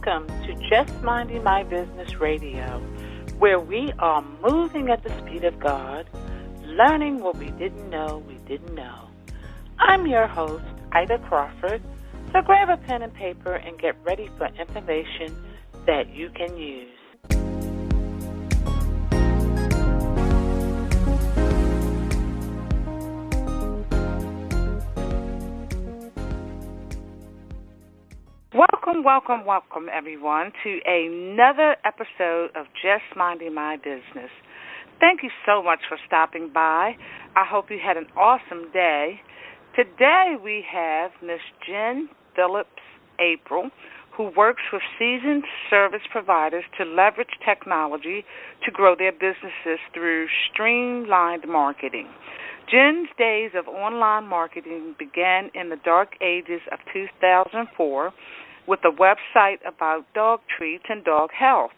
Welcome to Just Minding My Business Radio, where we are moving at the speed of God, learning what we didn't know we didn't know. I'm your host, Ida Crawford, so grab a pen and paper and get ready for information that you can use. Welcome, everyone, to another episode of Just Minding My Business. Thank you so much for stopping by. I hope you had an awesome day. Today we have Miss Jen Phillips April, who works with seasoned service providers to leverage technology to grow their businesses through streamlined marketing. Jen's days of online marketing began in the dark ages of 2004 with a website about dog treats and dog health.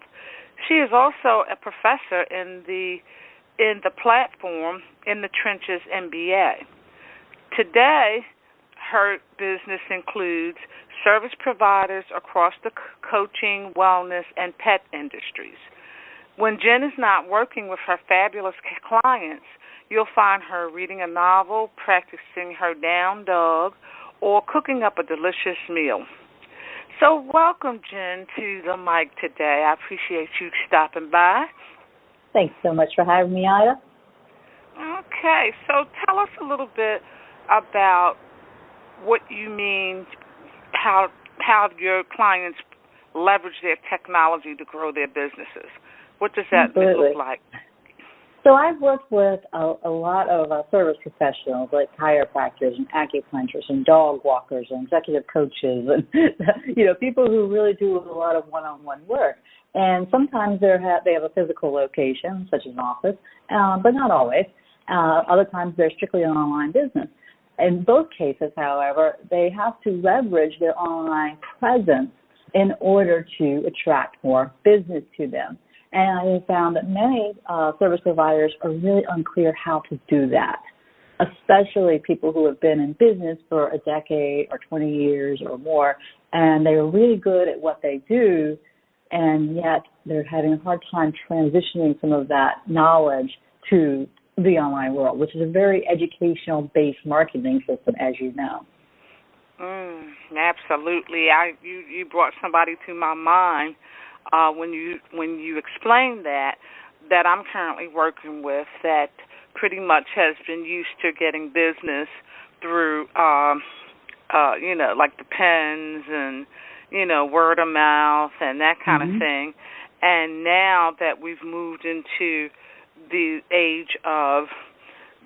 She is also a professor in the platform In the Trenches MBA. Today, her business includes service providers across the coaching, wellness, and pet industries. When Jen is not working with her fabulous clients, you'll find her reading a novel, practicing her down dog, or cooking up a delicious meal. So welcome, Jen, to the mic today. I appreciate you stopping by. Thanks so much for having me, Ida. Okay, so tell us a little bit about what you mean, how your clients leverage their technology to grow their businesses. What does that look like? So I've worked with a lot of service professionals like chiropractors and acupuncturists and dog walkers and executive coaches and, people who really do a lot of one-on-one work. And sometimes they have a physical location, such as an office, but not always. Other times they're strictly an online business. In both cases, however, they have to leverage their online presence in order to attract more business to them. And I have found that many service providers are really unclear how to do that, especially people who have been in business for a decade or 20 years or more, and they're really good at what they do, and yet they're having a hard time transitioning some of that knowledge to the online world, which is a very educational-based marketing system, as you know. Absolutely. You brought somebody to my mind when you explained that I'm currently working with, that pretty much has been used to getting business through, like the pens and, word of mouth and that kind of thing. And now that we've moved into the age of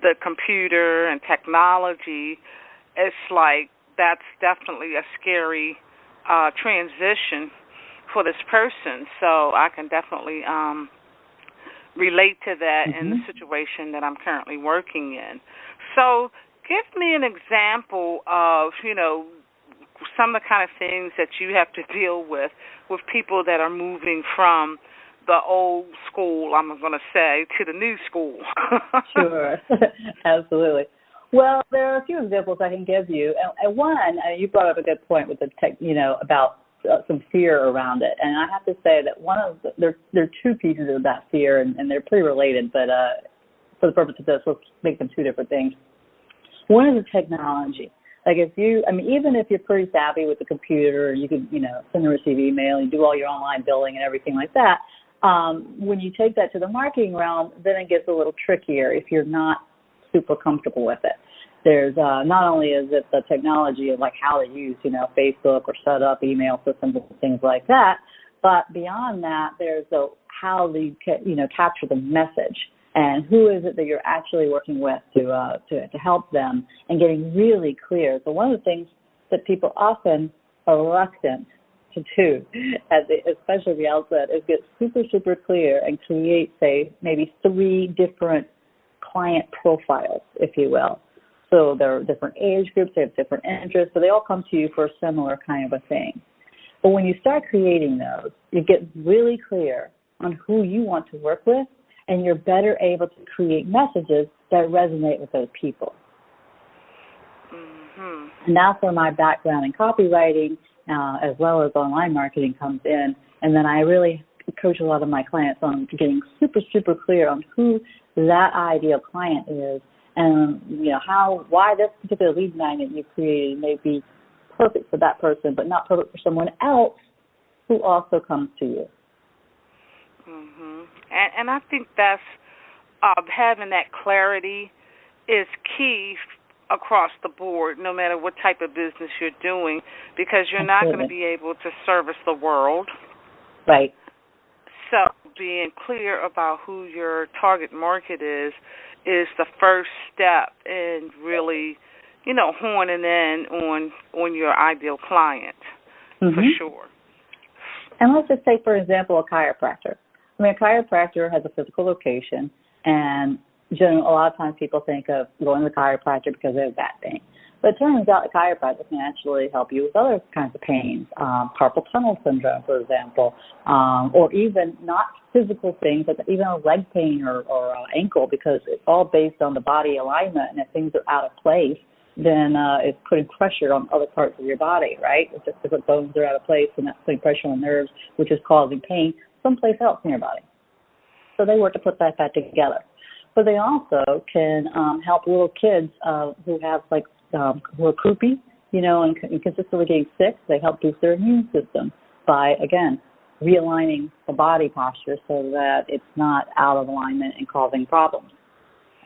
the computer and technology, it's like that's definitely a scary transition for this person. So I can definitely relate to that in the situation that I'm currently working in. So give me an example of, some of the kind of things that you have to deal with people that are moving from the old school, I'm going to say, to the new school. Sure, absolutely. Well, there are a few examples I can give you. And one, you brought up a good point with the about some fear around it. And I have to say that there are two pieces of that fear, and they're pretty related, but for the purpose of this, let's make them two different things. One is the technology. Like even if you're pretty savvy with the computer, you can, send and receive email, you do all your online billing and everything like that. When you take that to the marketing realm, then it gets a little trickier if you're not super comfortable with it. There's not only is it the technology of like how to use, Facebook or set up email systems and things like that, but beyond that, there's how you capture the message and who is it that you're actually working with to help them and getting really clear. So one of the things that people often are reluctant to do, especially at the outset, is get super, super clear and create, say, maybe 3 different client profiles, if you will. So there are different age groups, they have different interests, so they all come to you for a similar kind of a thing. But when you start creating those, you get really clear on who you want to work with, and you're better able to create messages that resonate with those people. And that's where my background in copywriting as well as online marketing comes in. And then I really coach a lot of my clients on getting super, super clear on who that ideal client is, and why this particular lead magnet you created may be perfect for that person, but not perfect for someone else who also comes to you. Mhm. And I think that's having that clarity is key across the board, no matter what type of business you're doing, because you're not going to be able to service the world. Right. So being clear about who your target market is the first step in really, honing in on your ideal client, for sure. And let's just take, for example, a chiropractor. I mean, a chiropractor has a physical location, and a lot of times people think of going to the chiropractor because they have back pain. But it turns out a chiropractor can actually help you with other kinds of pains, carpal tunnel syndrome, for example, or even not physical things, but even a leg pain or ankle, because it's all based on the body alignment, and if things are out of place, then it's putting pressure on other parts of your body, right? It's just because bones are out of place, and that's putting pressure on nerves, which is causing pain someplace else in your body. So they work to put that back together. But they also can help little kids who have who are croupy, and consistently getting sick. They help boost their immune system by, again, realigning the body posture so that it's not out of alignment and causing problems.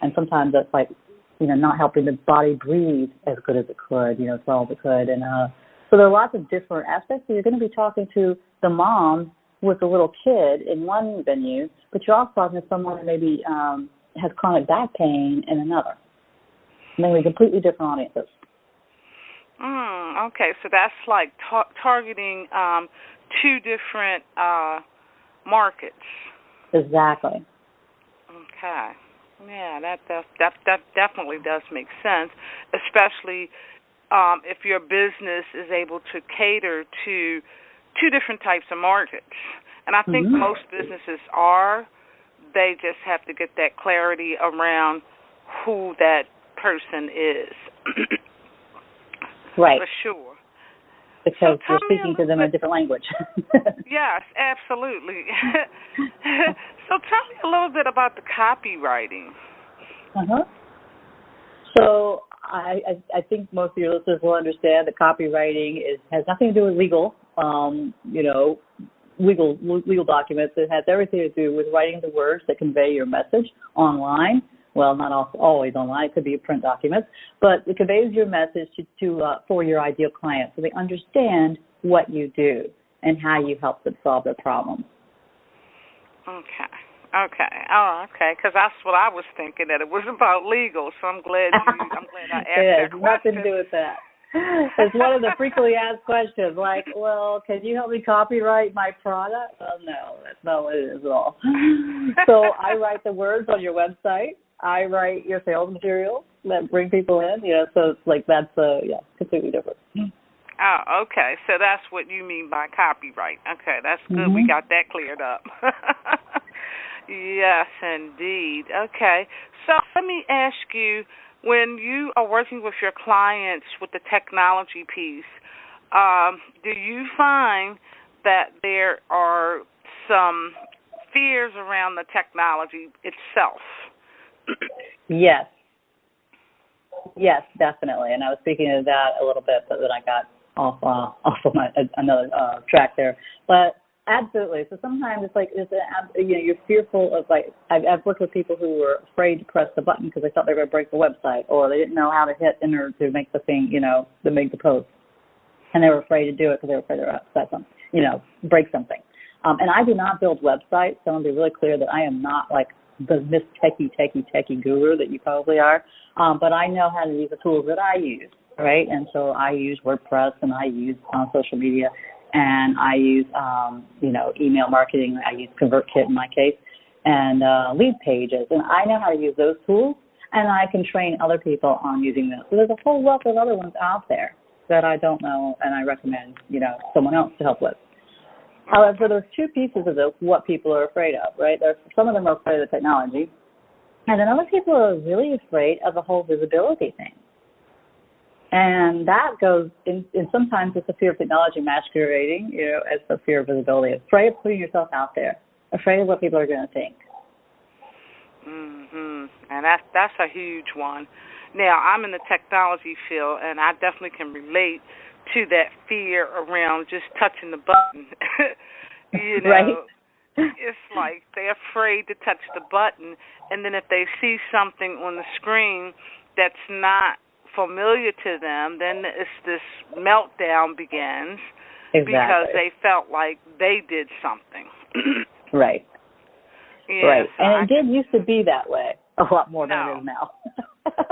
And sometimes that's not helping the body breathe as good as it could, as well as it could. And so there are lots of different aspects. So you're going to be talking to the mom with a little kid in one venue, but you're also talking to someone who maybe has chronic back pain in another. Maybe completely different audiences. Okay, so that's like targeting two different markets. Exactly. Okay. Yeah, that definitely does make sense, especially if your business is able to cater to two different types of markets. And I think most businesses are. They just have to get that clarity around who that person is. Right. For sure. Because you're speaking to them in a different language. Yes, absolutely. So tell me a little bit about the copywriting. So I think most of your listeners will understand that copywriting has nothing to do with legal, legal documents. It has everything to do with writing the words that convey your message online. Well, not always online. It could be print documents, but it conveys your message for your ideal client, so they understand what you do and how you help them solve their problems. Okay. Oh, okay. Because that's what I was thinking, that it was about legal. So I'm glad I asked that question. Nothing to do with that. It's one of the frequently asked questions, like, well, can you help me copyright my product? Well, no, that's not what it is at all. So I write the words on your website. I write your sales materials that bring people in. So it's that's completely different. Oh, okay. So that's what you mean by copyright. Okay, that's good. We got that cleared up. Yes, indeed. Okay. So let me ask you, when you are working with your clients with the technology piece, do you find that there are some fears around the technology itself? Yes, definitely. And I was speaking of that a little bit, but then I got off of another track there. But absolutely. So sometimes you're fearful of I've worked with people who were afraid to press the button because they thought they were going to break the website, or they didn't know how to hit enter to make the thing, to make the post, and they were afraid to do it because they were afraid they were upset something, break something. And I do not build websites, so I want to be really clear that I am not like the Miss Techie guru that you probably are, but I know how to use the tools that I use, right? And so I use WordPress, and I use social media, and I use, email marketing. I use ConvertKit in my case, and lead pages. And I know how to use those tools, and I can train other people on using them. So there's a whole wealth of other ones out there that I don't know, and I recommend, someone else to help with. However, there's two pieces of this, what people are afraid of, right? Some of them are afraid of the technology, and then other people are really afraid of the whole visibility thing. And that goes in sometimes it's a fear of technology masquerading, as a fear of visibility, afraid of putting yourself out there, afraid of what people are going to think. And that's a huge one. Now, I'm in the technology field, and I definitely can relate to that fear around just touching the button. Right. It's like they're afraid to touch the button, and then if they see something on the screen that's not familiar to them, then it's this meltdown begins. Exactly. Because they felt like they did something. Right. Yeah, right. So and it did used to be that way a lot more than it is now.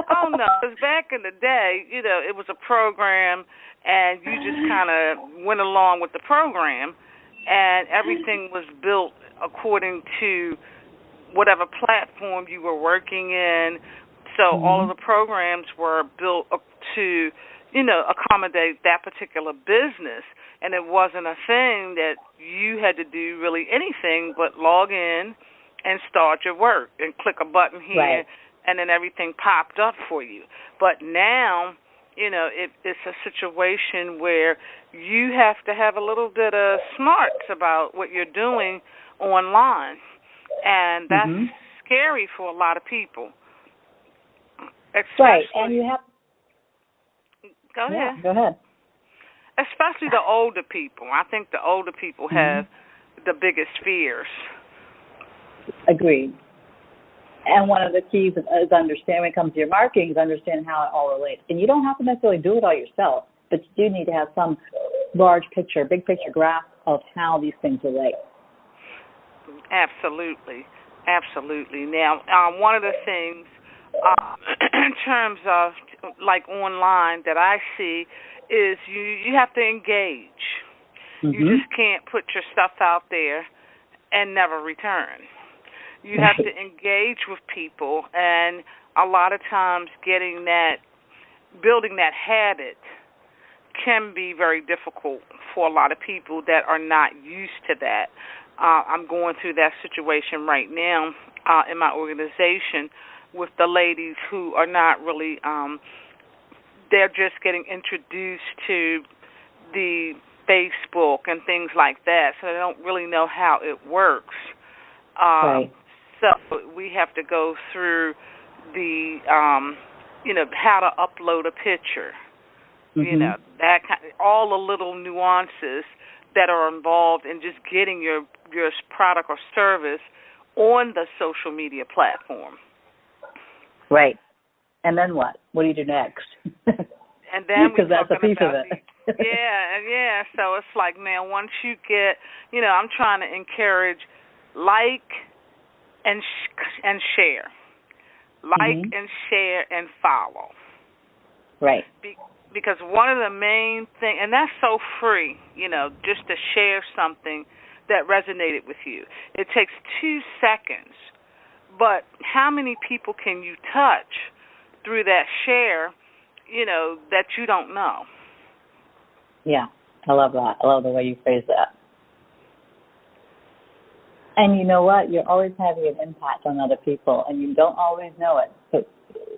Oh, no, because back in the day, it was a program, and you just kind of went along with the program, and everything was built according to whatever platform you were working in. So all of the programs were built up to, accommodate that particular business, and it wasn't a thing that you had to do really anything but log in and start your work and click a button here, right. and then everything popped up for you. But now, it's a situation where you have to have a little bit of smarts about what you're doing online, and that's scary for a lot of people. Right, and you have... Go ahead. Yeah, go ahead. Especially the older people. I think the older people have the biggest fears. Agreed. And one of the keys is understand when it comes to your marketing is understand how it all relates. And you don't have to necessarily do it all yourself, but you do need to have some large picture, big picture graph of how these things relate. Absolutely. Now, one of the things in terms of like online that I see is you have to engage. You just can't put your stuff out there and never return. You have to engage with people, and a lot of times building that habit can be very difficult for a lot of people that are not used to that. I'm going through that situation right now in my organization with the ladies who are not really, they're just getting introduced to the Facebook and things like that, so they don't really know how it works. Right. So we have to go through the, how to upload a picture, that all the little nuances that are involved in just getting your product or service on the social media platform. Right. And then what? What do you do next? And then because that's a piece of it. Yeah. So it's like, now once you get, I'm trying to encourage like and share. Like and share and follow. Right. Because one of the main things, and that's so free, just to share something that resonated with you. It takes 2 seconds, but how many people can you touch through that share, that you don't know? Yeah, I love that. I love the way you phrase that. And you know what? You're always having an impact on other people, and you don't always know it. But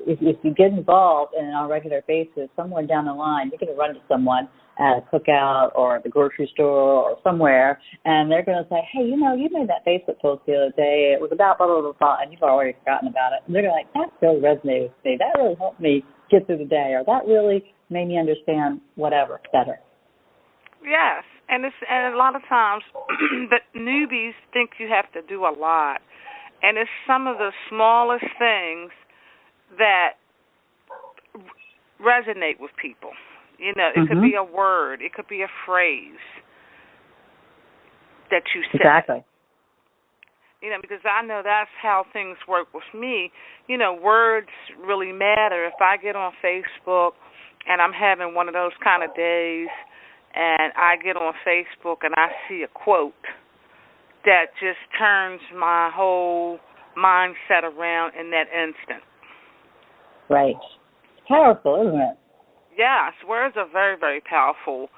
if you get involved on a regular basis, somewhere down the line, you're going to run into someone at a cookout or at the grocery store or somewhere, and they're going to say, hey, you made that Facebook post the other day. It was about blah, blah, blah, blah, and you've already forgotten about it. And they're going to that really resonated with me. That really helped me get through the day, or that really made me understand whatever better. Yes, and a lot of times the newbies think you have to do a lot, and it's some of the smallest things that resonate with people. It could be a word, it could be a phrase that you say. Exactly. Because I know that's how things work with me. Words really matter. If I get on Facebook and I'm having one of those kind of days, and I get on Facebook and I see a quote that just turns my whole mindset around in that instant. Right. It's powerful, isn't it? Yes, words are very, very powerful.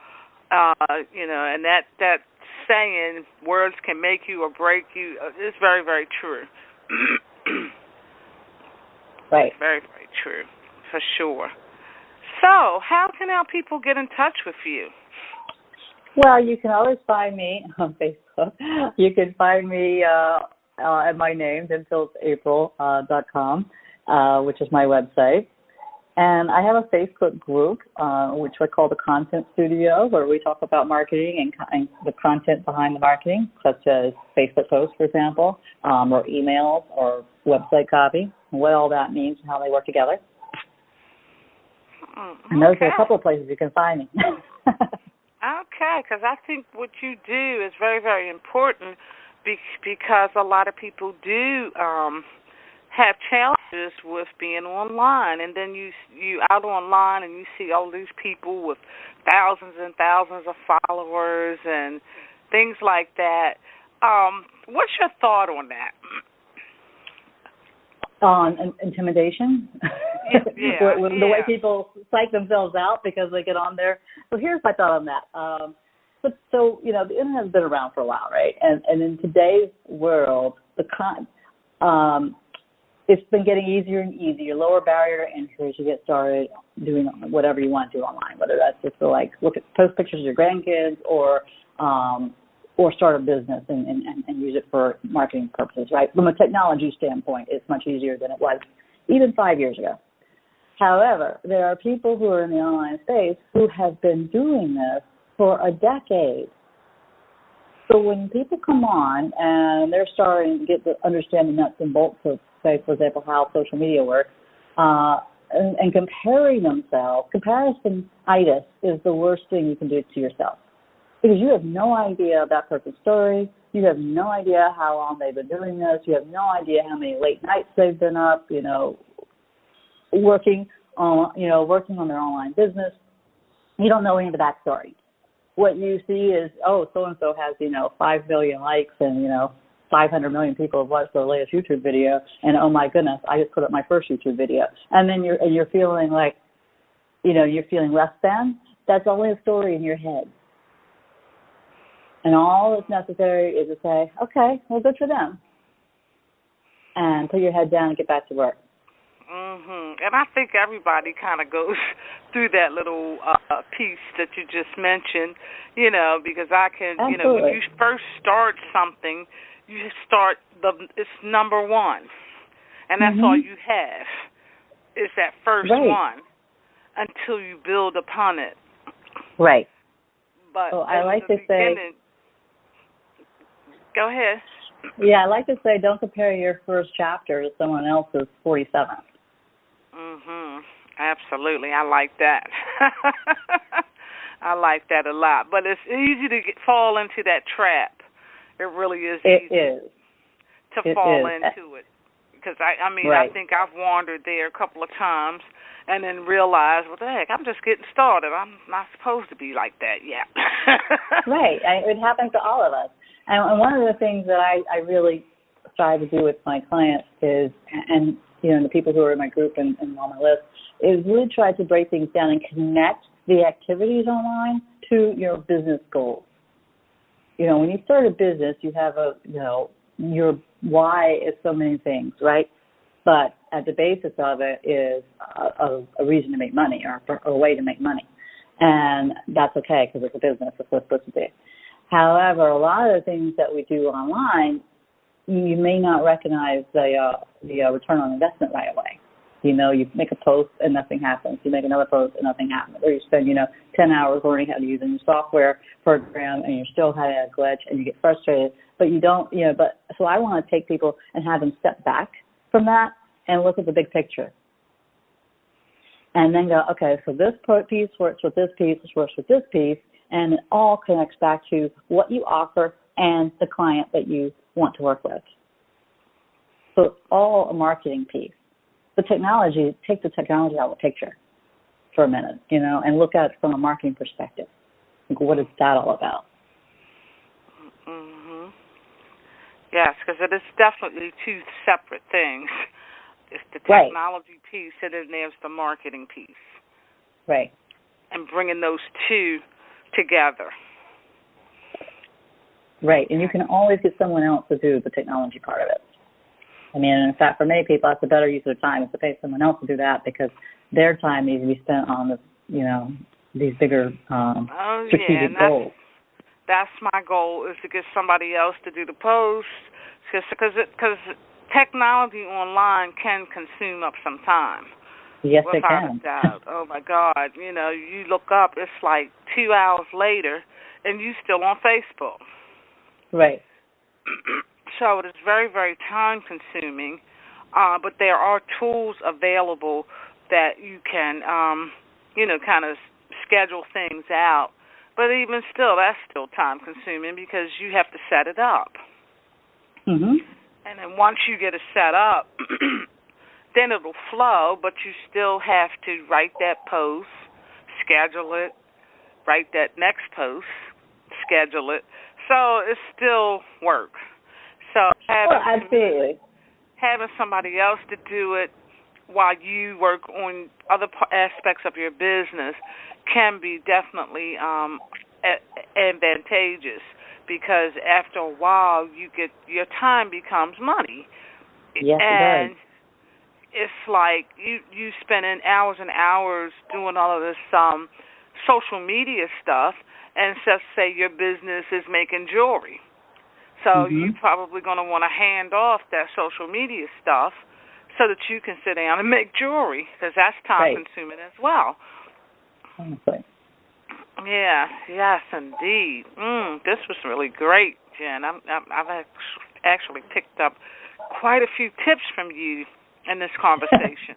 And that saying, words can make you or break you, is very, very true. Right. Very, very true, for sure. So, how can our people get in touch with you? Well, you can always find me on Facebook. You can find me at my name, phillipsapril.com, which is my website. And I have a Facebook group, which I call the Content Studio, where we talk about marketing and the content behind the marketing, such as Facebook posts, for example, or emails or website copy, and what all that means and how they work together. And those are a couple of places you can find me. Okay, because I think what you do is very, very important because a lot of people do have challenges with being online, and then you out online and you see all these people with thousands and thousands of followers and things like that. What's your thought on that? On intimidation? Yeah. The way people psych themselves out because they get on there. So here's my thought on that. So the internet has been around for a while, right? And in today's world, it's been getting easier and easier, lower barrier to entry as you get started doing whatever you want to do online, whether that's just to post pictures of your grandkids or start a business and use it for marketing purposes, right? From a technology standpoint, it's much easier than it was even 5 years ago. However, there are people who are in the online space who have been doing this for a decade. So when people come on and they're starting to get to understand the nuts and bolts of, say, for example, how social media works, and comparing themselves, comparison-itis is the worst thing you can do to yourself. Because you have no idea that person's story. You have no idea how long they've been doing this. You have no idea how many late nights they've been up, working on their online business. You don't know any of the backstory. What you see is, so-and-so has, 5 million likes and, 500 million people have watched their latest YouTube video, and oh my goodness, I just put up my first YouTube video. And then you're feeling like, you're feeling less than. That's only a story in your head. And all that's necessary is to say, okay, well, good for them. And put your head down and get back to work. And I think everybody kind of goes through that little piece that you just mentioned, because I can, Absolutely. when you first start something, it's number one. And that's all you have is that first one until you build upon it. Right. But I like to say, go ahead. Yeah, I like to say, don't compare your first chapter to someone else's 47th. Absolutely, I like that. I like that a lot. But it's easy to fall into that trap. It really is easy to fall into it. Because I think I've wandered there a couple of times and then realized, well, the heck, I'm just getting started. I'm not supposed to be like that yet. Right. It happens to all of us. And one of the things that I really strive to do with my clients is, and the people who are in my group and on my list, is really try to break things down and connect the activities online to your business goals. When you start a business, you have your why is so many things, right? But at the basis of it is a reason to make money or a way to make money. And that's okay because it's a business. It's what it's supposed to be. However, a lot of the things that we do online, you may not recognize the return on investment right away. You make a post and nothing happens. You make another post and nothing happens. Or you spend, 10 hours learning how to use a new software program and you're still having a glitch and you get frustrated. But you don't, so I want to take people and have them step back from that and look at the big picture. And then go, okay, so this piece works with this piece, this works with this piece, and it all connects back to what you offer and the client that you want to work with. So it's all a marketing piece. The technology, take the technology out of the picture for a minute, and look at it from a marketing perspective. What is that all about? Yes, because it is definitely two separate things. It's the technology piece and then there's the marketing piece. Right. And bringing those two together. Right, and you can always get someone else to do the technology part of it. I mean, in fact, for many people, that's a better use of their time is to pay someone else to do that because their time needs to be spent on the, these bigger strategic goals. That's my goal, is to get somebody else to do the post, because technology online can consume up some time. Yes, it without can. a doubt. Oh my God! You look up, it's like 2 hours later, and you still on Facebook. Right. So it is very, very time consuming, but there are tools available that you can, kind of schedule things out. But even still, that's still time consuming because you have to set it up. Mhm. And then once you get it set up, then it'll flow, but you still have to write that post, schedule it, write that next post, schedule it. So it's still work. So absolutely. Having somebody else to do it while you work on other aspects of your business can be definitely advantageous, because after a while your time becomes money. Yes, and it does. It's like you spending hours and hours doing all of this social media stuff, and just say your business is making jewelry. So you're probably going to want to hand off that social media stuff so that you can sit down and make jewelry, because that's time consuming as well. Honestly. Yes, indeed. This was really great, Jen. I've actually picked up quite a few tips from you in this conversation.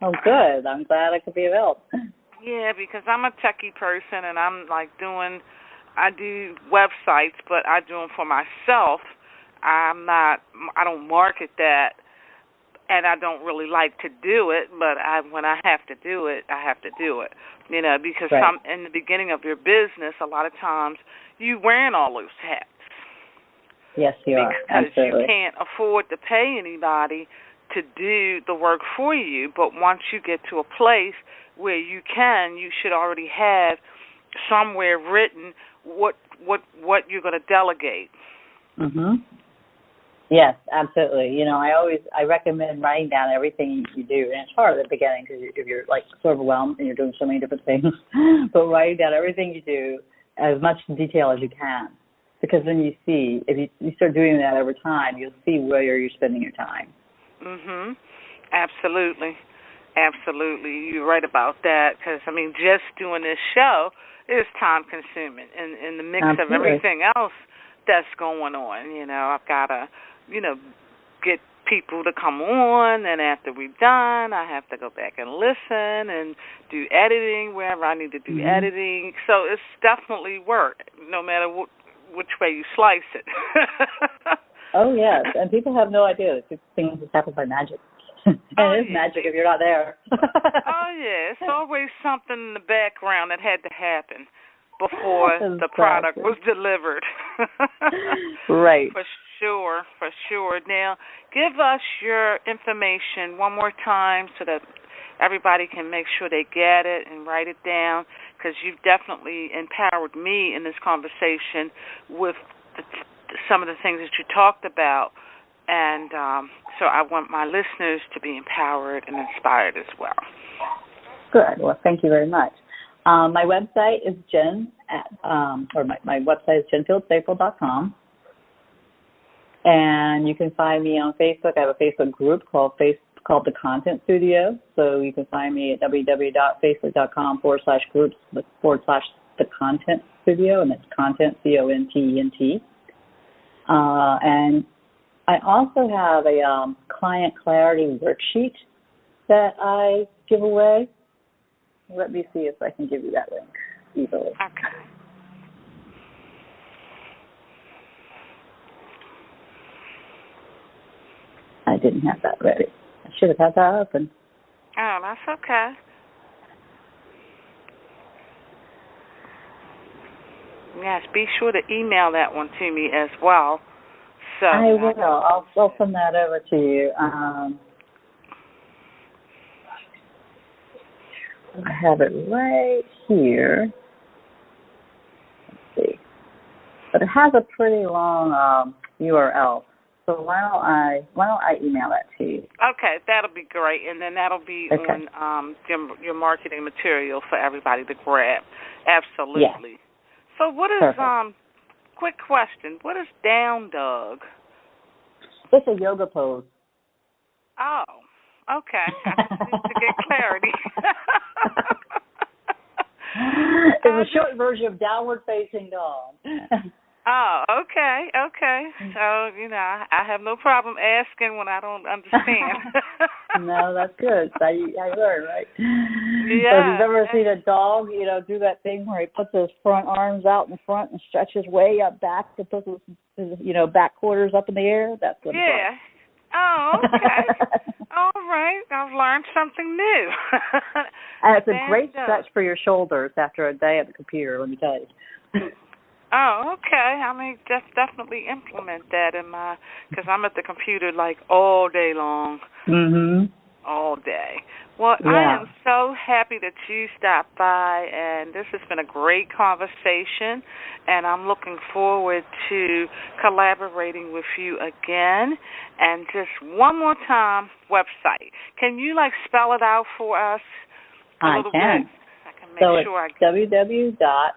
Oh, good. I'm glad I could be of help. Yeah, because I'm a techie person, and I'm like I do websites, but I do them for myself. I don't market that, and I don't really like to do it, but when I have to do it, I have to do it. Because in the beginning of your business, a lot of times you wearing all those hats. Yes, you are. Because Absolutely. you can't afford to pay anybody to do the work for you. But once you get to a place where you should already have somewhere written what you're going to delegate. Mhm. Yes, absolutely. I recommend writing down everything you do, and it's hard at the beginning because if you're like so overwhelmed and you're doing so many different things, but writing down everything you do as much detail as you can, because then you see, if you start doing that over time, you'll see where you're spending your time. Mhm. Absolutely. You're right about that, because just doing this show is time consuming, and in the mix of everything else that's going on. I've got to, get people to come on, and after we're done, I have to go back and listen and do editing wherever I need to do editing. So it's definitely work, no matter which way you slice it. Oh, yes, and people have no idea that things just happen by magic. And it is magic if you're not there. Oh, yeah, it's always something in the background that had to happen before the product was delivered. Right. For sure. Now, give us your information one more time so that everybody can make sure they get it and write it down, because you've definitely empowered me in this conversation with some of the things that you talked about, and so I want my listeners to be empowered and inspired as well. Good. Well, thank you very much. My website is my website is jenphillipsapril.com, and you can find me on Facebook. I have a Facebook group called The Content Studio, so you can find me at www.facebook.com/groups/The Content Studio, and it's content, CONTENT. And I also have a client clarity worksheet that I give away. Let me see if I can give you that link easily. Okay. I didn't have that ready. I should have had that open. Oh, that's okay. Yes, be sure to email that one to me as well. So I will. I'll send that over to you. I have it right here. Let's see. But it has a pretty long URL. So So why don't I email that to you? Okay, that'll be great, and then that'll be Okay. on your marketing material for everybody to grab. Absolutely. Yeah. So what is Perfect. quick question? What is down dog? It's a yoga pose. Oh, okay. I just need to get clarity. It's a short version of downward facing dog. Oh, okay. So, I have no problem asking when I don't understand. No, that's good. That's how you learn, right? Yeah. So if you've ever seen a dog, do that thing where he puts his front arms out in front and stretches way up back and puts his back quarters up in the air, that's what it's like. Oh, okay. All right. I've learned something new. And it's a great stretch for your shoulders after a day at the computer, let me tell you. Oh, okay. I may definitely implement that because I'm at the computer like all day long. Mhm. All day. Well, Yeah. I am so happy that you stopped by, and this has been a great conversation, and I'm looking forward to collaborating with you again. And just one more time, website. Can you, spell it out for us a little bit? I can make sure it's www.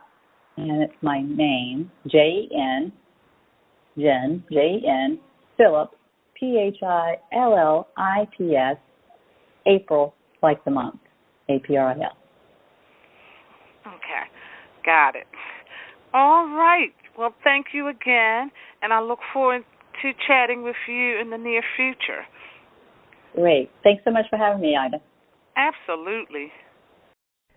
And it's my name, Jen, Phillip, Phillips, April, like the month, April. Okay, got it. All right. Well, thank you again, and I look forward to chatting with you in the near future. Great. Thanks so much for having me, Ida. Absolutely.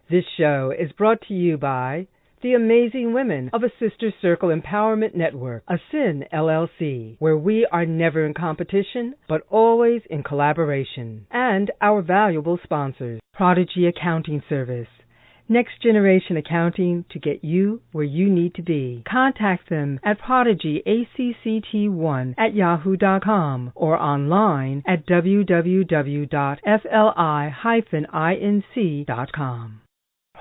This show is brought to you by the amazing women of A Sister Circle Empowerment Network, ASIN LLC, where we are never in competition, but always in collaboration. And our valuable sponsors, Prodigy Accounting Service, Next Generation Accounting to get you where you need to be. Contact them at prodigyact1@yahoo.com or online at www.fli-inc.com.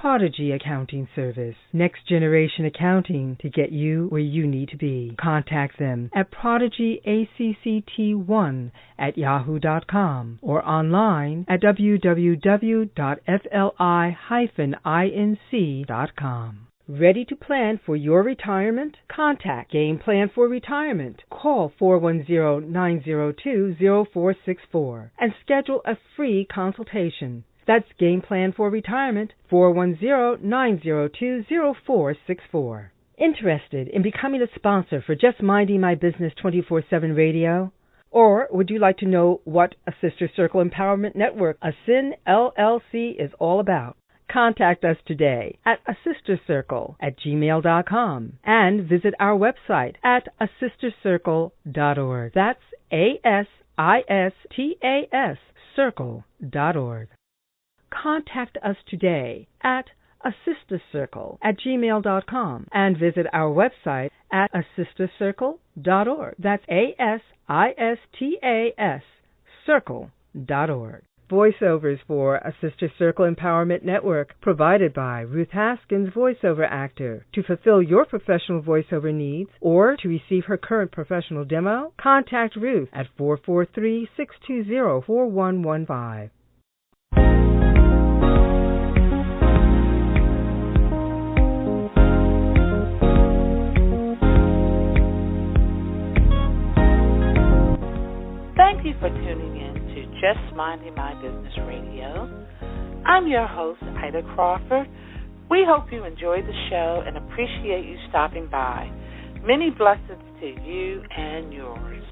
Prodigy Accounting Service, Next Generation Accounting to get you where you need to be. Contact them at prodigyact1@yahoo.com or online at www.fli-inc.com. Ready to plan for your retirement? Contact Game Plan for Retirement. Call 410-902-0464 and schedule a free consultation. That's Game Plan for Retirement, 410-902-0464. Interested in becoming a sponsor for Just Minding My Business 24/7 radio? Or would you like to know what a Sister Circle Empowerment Network, ASIN LLC, is all about? Contact us today at asistercircle@gmail.com and visit our website at asistercircle.org. That's ASISTAS circle.org. Contact us today at asistercircle@gmail.com and visit our website at asistercircle.org. That's ASISTAS circle.org. Voiceovers for A Sister Circle Empowerment Network provided by Ruth Haskins, voiceover actor. To fulfill your professional voiceover needs or to receive her current professional demo, contact Ruth at 443-620-4115. Thank you for tuning in to Just Minding My Business Radio. I'm your host, Ida Crawford. We hope you enjoyed the show and appreciate you stopping by. Many blessings to you and yours.